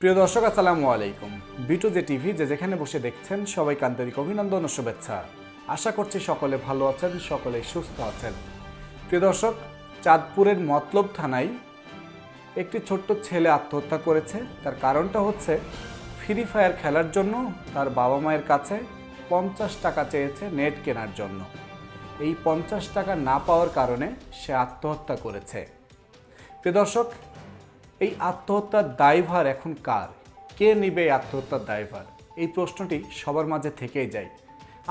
প্রিয় দর্শক আসসালামু আলাইকুম। বিটু যে টিভি যে যেখানে বসে দেখছেন সবাইকে আন্তরিক অভিনন্দন ও শুভেচ্ছা। আশা করছি সকলে ভালো আছেন, সকলে সুস্থ আছেন। প্রিয় দর্শক, চাঁদপুরের মতলব থানায় একটি ছোট্ট ছেলে আত্মহত্যা করেছে। তার কারণটা হচ্ছে ফ্রি ফায়ার খেলার জন্য তার বাবা মায়ের কাছে 50 টাকা চেয়েছে নেট কেনার জন্য। এই 50 টাকা না পাওয়ার কারণে সে আত্মহত্যা করেছে। প্রিয় দর্শক, এই আত্মহত্যার দায়ভার এখন কার? কে নেবে এই আত্মহত্যার দায়ভার? এই প্রশ্নটি সবার মাঝে থেকেই যায়।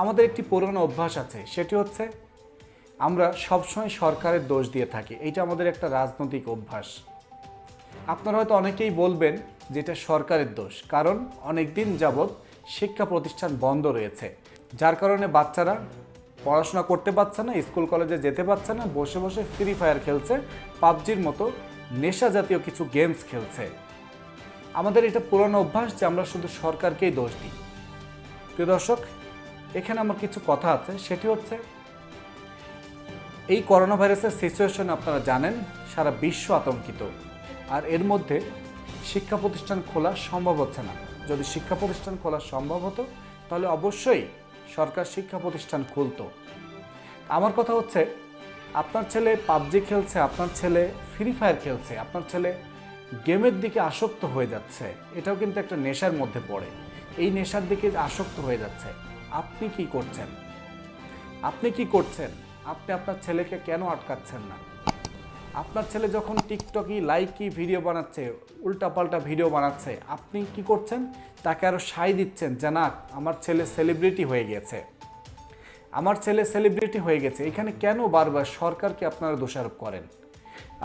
আমাদের একটি পুরনো অভ্যাস আছে, সেটি হচ্ছে আমরা সবসময় সরকারের দোষ দিয়ে থাকি। এইটা আমাদের একটা রাজনৈতিক অভ্যাস। আপনারা হয়তো অনেকেই বলবেন যে এটা সরকারের দোষ, কারণ অনেক দিন যাবৎ শিক্ষা প্রতিষ্ঠান বন্ধ রয়েছে, যার কারণে বাচ্চারা পড়াশোনা করতে পারছে না, স্কুল কলেজে যেতে পারছে না, বসে বসে ফ্রি ফায়ার খেলছে, পাবজির মতো নেশা জাতীয় কিছু গেমস খেলছে। আমাদের এটা পুরনো অভ্যাস যে আমরা শুধু সরকারকেই দোষ দিই। প্রিয় দর্শক, এখানে আমার কিছু কথা আছে, সেটি হচ্ছে এই করোনা ভাইরাসের সিচুয়েশন আপনারা জানেন সারা বিশ্ব আতঙ্কিত, আর এর মধ্যে শিক্ষা প্রতিষ্ঠান খোলা সম্ভব হচ্ছে না। যদি শিক্ষা প্রতিষ্ঠান খোলা সম্ভব হতো তাহলে অবশ্যই সরকার শিক্ষা প্রতিষ্ঠান খুলতো। আমার কথা হচ্ছে, আপনার ছেলে পাবজি খেলছে, আপনার ছেলে ফ্রি ফায়ার খেলছে, আপনার ছেলে গেমের দিকে আসক্ত হয়ে যাচ্ছে, এটাও কিন্তু একটা নেশার মধ্যে পড়ে। এই নেশার দিকে আসক্ত হয়ে যাচ্ছে, আপনি কি করছেন? আপনি কি করছেন? আপনি আপনার ছেলেকে কেন আটকাচ্ছেন না? আপনার ছেলে যখন টিকটকি লাইকি ভিডিও বানাচ্ছে, উল্টাপাল্টা ভিডিও বানাচ্ছে, আপনি কি করছেন? তাকে আরও সায় দিচ্ছেন যে না, আমার ছেলে সেলিব্রিটি হয়ে গেছে, আমার ছেলে সেলিব্রিটি হয়ে গেছে। এখানে কেন বারবার সরকারকে আপনারা দোষারোপ করেন?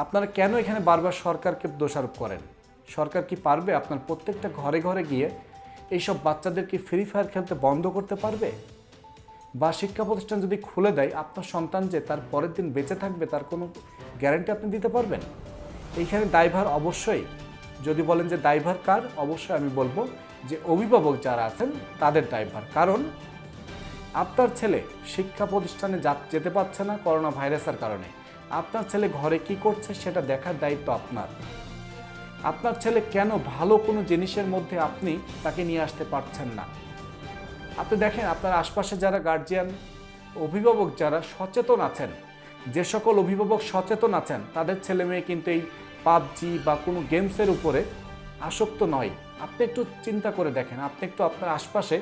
আপনারা কেন এখানে বারবার সরকারকে দোষারোপ করেন? সরকার কি পারবে আপনার প্রত্যেকটা ঘরে ঘরে গিয়ে এইসব বাচ্চাদেরকে ফ্রি ফায়ার খেলতে বন্ধ করতে পারবে? বা শিক্ষা প্রতিষ্ঠান যদি খুলে দেয়, আপনার সন্তান যে তার পরের দিন বেঁচে থাকবে তার কোনো গ্যারান্টি আপনি দিতে পারবেন? এইখানে দায়ভার অবশ্যই, যদি বলেন যে দায়ভার কার, অবশ্যই আমি বলবো যে অভিভাবক যারা আছেন তাদের দায়ভার। কারণ আপনার ছেলে শিক্ষা প্রতিষ্ঠানে যেতে পারছে না করোনা ভাইরাসের কারণে। আপনার ছেলে ঘরে কি করছে সেটা দেখার দায়িত্ব আপনার। আপনার ছেলে কেন ভালো কোনো জিনিসের মধ্যে আপনি তাকে নিয়ে আসতে পারছেন না? আপনি দেখেন, আপনার আশপাশে যারা গার্জিয়ান, অভিভাবক যারা সচেতন আছেন, যে সকল অভিভাবক সচেতন আছেন, তাদের ছেলে মেয়ে কিন্তু এই পাবজি বা কোনো গেমসের উপরে আসক্ত নয়। আপনি একটু চিন্তা করে দেখেন, আপনি একটু আপনার আশপাশে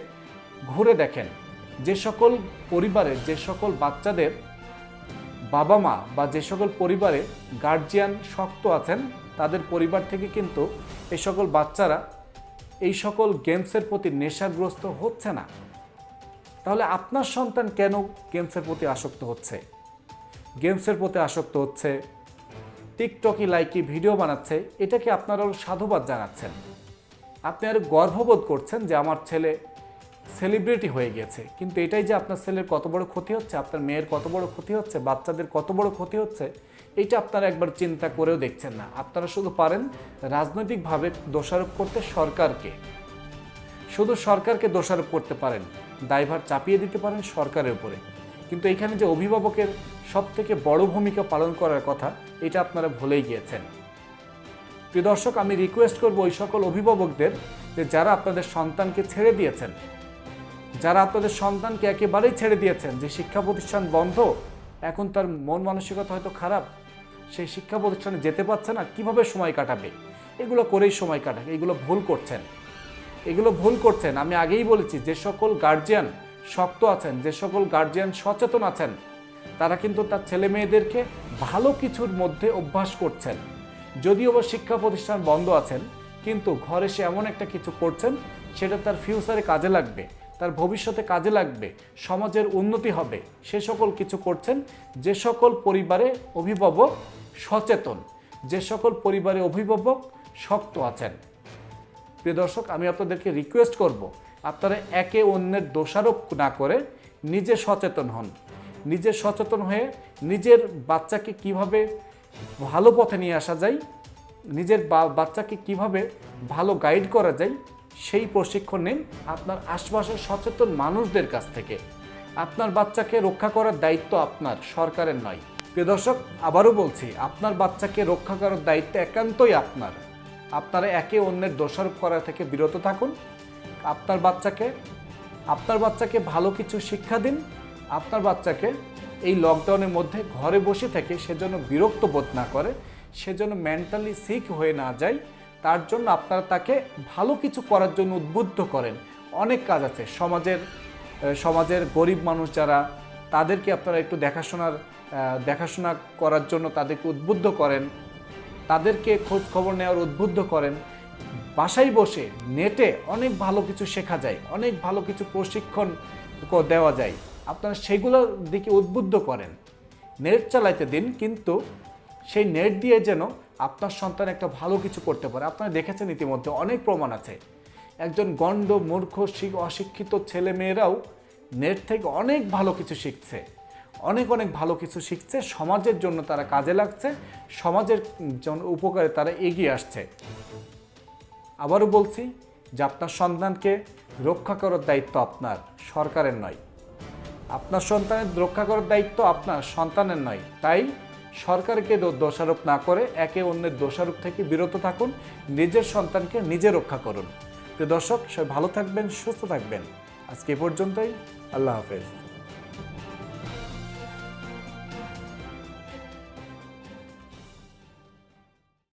ঘুরে দেখেন, যে সকল পরিবারে, যে সকল বাচ্চাদের বাবা মা বা যে সকল পরিবারে গার্জিয়ান শক্ত আছেন, তাদের পরিবার থেকে কিন্তু এই সকল বাচ্চারা এই সকল গেমসের প্রতি নেশাগ্রস্ত হচ্ছে না। তাহলে আপনার সন্তান কেন গেমসের প্রতি আসক্ত হচ্ছে? গেমসের প্রতি আসক্ত হচ্ছে, টিকটকি লাইকি ভিডিও বানাচ্ছে, এটাকে আপনারা সাধুবাদ জানাচ্ছেন, আপনি আরও গর্ববোধ করছেন যে আমার ছেলে সেলিব্রিটি হয়ে গেছে। কিন্তু এটাই যে আপনার ছেলের কত বড় ক্ষতি হচ্ছে, আপনার মেয়ের কত বড় ক্ষতি হচ্ছে, বাচ্চাদের কত বড় ক্ষতি হচ্ছে, এইটা আপনারা একবার চিন্তা করেও দেখছেন না। আপনারা শুধু পারেন রাজনৈতিকভাবে দোষারোপ করতে সরকারকে, শুধু সরকারকে দোষারোপ করতে পারেন, দায়ভার চাপিয়ে দিতে পারেন সরকারের উপরে। কিন্তু এখানে যে অভিভাবকের সবথেকে বড় ভূমিকা পালন করার কথা, এটা আপনারা ভুলেই গিয়েছেন। প্রিয় দর্শক, আমি রিকোয়েস্ট করব ওই সকল অভিভাবকদের যে যারা আপনাদের সন্তানকে ছেড়ে দিয়েছেন, যারা আপনাদের সন্তানকে একেবারেই ছেড়ে দিয়েছেন, যে শিক্ষা প্রতিষ্ঠান বন্ধ, এখন তার মন মানসিকতা হয়তো খারাপ, সেই শিক্ষা প্রতিষ্ঠানে যেতে পারছে না, কিভাবে সময় কাটাবে, এগুলো করেই সময় কাটাবে, এগুলো ভুল করছেন, এগুলো ভুল করছেন। আমি আগেই বলেছি, যে সকল গার্জিয়ান শক্ত আছেন, যে সকল গার্জিয়ান সচেতন আছেন, তারা কিন্তু তার ছেলে মেয়েদেরকে ভালো কিছুর মধ্যে অভ্যাস করছেন। যদিও বা শিক্ষা প্রতিষ্ঠান বন্ধ আছেন, কিন্তু ঘরে সে এমন একটা কিছু করছেন সেটা তার ফিউচারে কাজে লাগবে, তার ভবিষ্যতে কাজে লাগবে, সমাজের উন্নতি হবে, সে সকল কিছু করছেন। যে সকল পরিবারে অভিভাবক সচেতন, যে সকল পরিবারে অভিভাবক শক্ত আছেন, প্রিয় দর্শক, আমি আপনাদেরকে রিকোয়েস্ট করব, আপনারা একে অন্যের দোষারোপ না করে নিজে সচেতন হন। নিজে সচেতন হয়ে নিজের বাচ্চাকে কিভাবে ভালো পথে নিয়ে আসা যায়, নিজের বাচ্চাকে কিভাবে ভালো গাইড করা যায়, সেই প্রশিক্ষণ নিন আপনার আশপাশের সচেতন মানুষদের কাছ থেকে। আপনার বাচ্চাকে রক্ষা করার দায়িত্ব আপনার, সরকারের নয়। প্রিয় দর্শক, আবারও বলছি, আপনার বাচ্চাকে রক্ষা করার দায়িত্ব একান্তই আপনার। আপনারা একে অন্যের দোষারোপ করা থেকে বিরত থাকুন। আপনার বাচ্চাকে ভালো কিছু শিক্ষা দিন। আপনার বাচ্চাকে এই লকডাউনের মধ্যে ঘরে বসে থেকে সেজন্য বিরক্ত বোধ না করে, সেজন্য মেন্টালি সিক হয়ে না যায়, তার জন্য আপনারা তাকে ভালো কিছু করার জন্য উদ্বুদ্ধ করেন। অনেক কাজ আছে সমাজের গরিব মানুষ যারা, তাদেরকে আপনারা একটু দেখাশোনা করার জন্য তাদেরকে উদ্বুদ্ধ করেন, তাদেরকে খোঁজ খবর নেওয়ার উদ্বুদ্ধ করেন। বাসায় বসে নেটে অনেক ভালো কিছু শেখা যায়, অনেক ভালো কিছু প্রশিক্ষণ দেওয়া যায়, আপনারা সেগুলোর দিকে উদ্বুদ্ধ করেন। নেট চালাইতে দিন, কিন্তু সেই নেট দিয়ে যেন আপনার সন্তান একটা ভালো কিছু করতে পারে। আপনারা দেখেছেন ইতিমধ্যে অনেক প্রমাণ আছে, একজন গণ্ড মূর্খ অশিক্ষিত ছেলে মেয়েরাও নেট থেকে অনেক ভালো কিছু শিখছে, অনেক ভালো কিছু শিখছে, সমাজের জন্য তারা কাজে লাগছে, সমাজের জন্য উপকারে তারা এগিয়ে আসছে। আবারও বলছি যে আপনার সন্তানকে রক্ষা করার দায়িত্ব আপনার, সরকারের নয়। আপনার সন্তানের রক্ষা করার দায়িত্ব আপনার সন্তানের নয়। তাই সরকারকে দোষারোপ না করে একে অন্যের দোষারোপ থেকে বিরত থাকুন, নিজের সন্তানকে নিজে রক্ষা করুন। প্রিয় দর্শক, সবাই ভালো থাকবেন, সুস্থ থাকবেন। আজকে এ পর্যন্তই। আল্লাহ হাফেজ।